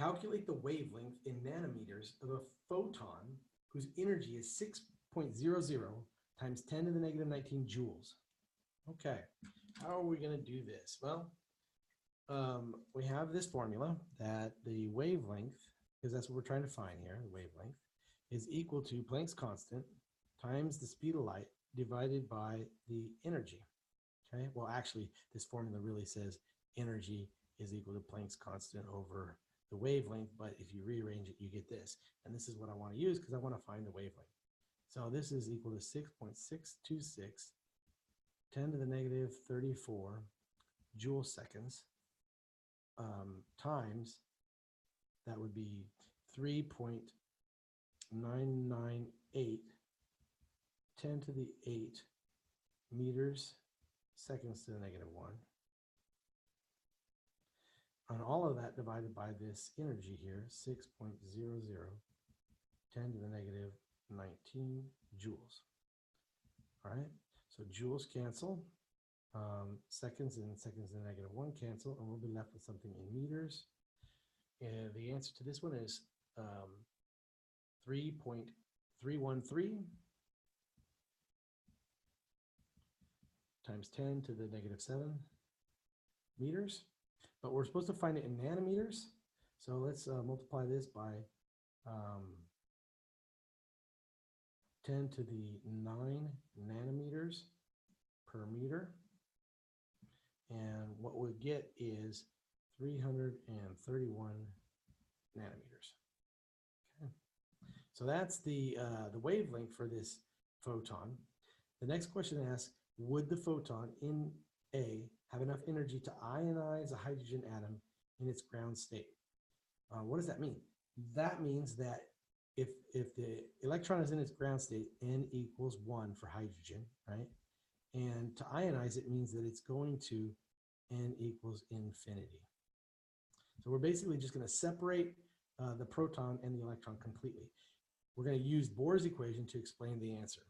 Calculate the wavelength in nanometers of a photon whose energy is 6.00 times 10 to the negative 19 joules. Okay, how are we going to do this? Well, we have this formula that the wavelength, because that's what we're trying to find here, the wavelength, is equal to Planck's constant times the speed of light divided by the energy. Okay, well, actually, this formula really says energy is equal to Planck's constant over the wavelength, but if you rearrange it, you get this. And this is what I want to use because I want to find the wavelength. So this is equal to 6.626 10 to the negative 34 joule seconds times, that would be 3.998 10 to the 8 meters seconds to the negative 1. And all of that divided by this energy here, 6.00 10 to the negative 19 joules. All right, so joules cancel, seconds and seconds to the negative 1 cancel, and we'll be left with something in meters. And the answer to this one is 3.313 times 10 to the negative 7 meters. But we're supposed to find it in nanometers. So let's multiply this by 10 to the 9 nanometers per meter. And what we get is 331 nanometers. Okay. So that's the wavelength for this photon. The next question asks, would the photon in A have enough energy to ionize a hydrogen atom in its ground state? What does that mean? That means that if the electron is in its ground state, N equals 1 for hydrogen, right? And to ionize it means that it's going to N equals infinity. So we're basically just going to separate the proton and the electron completely. We're going to use Bohr's equation to explain the answer.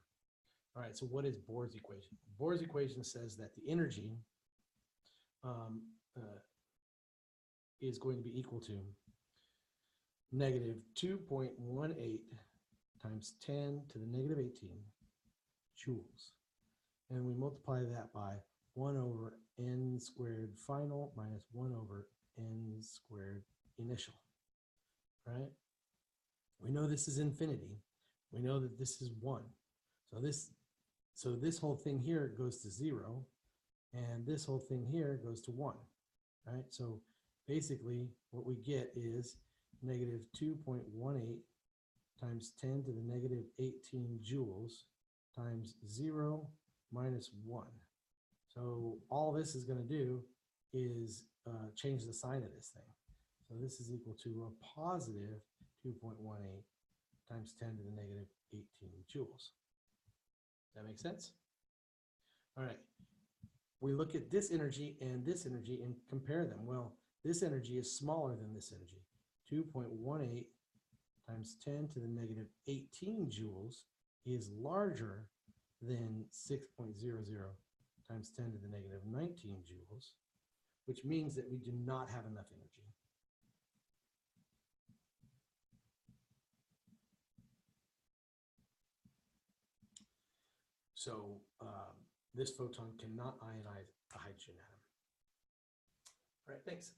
All right, so what is Bohr's equation? Bohr's equation says that the energy is going to be equal to negative 2.18 times 10 to the negative 18 joules. And we multiply that by 1 over n squared final minus 1 over n squared initial, right? We know this is infinity. We know that this is 1. So this whole thing here goes to 0, and this whole thing here goes to 1, right? So basically what we get is negative 2.18 times 10 to the negative 18 joules times 0 minus 1. So all this is going to do is change the sign of this thing. So this is equal to a positive 2.18 times 10 to the negative 18 joules. Does that make sense? All right. We look at this energy and compare them. Well, this energy is smaller than this energy. 2.18 times 10 to the negative 18 joules is larger than 6.00 times 10 to the negative 19 joules, which means that we do not have enough energy. So this photon cannot ionize a hydrogen atom. All right, thanks.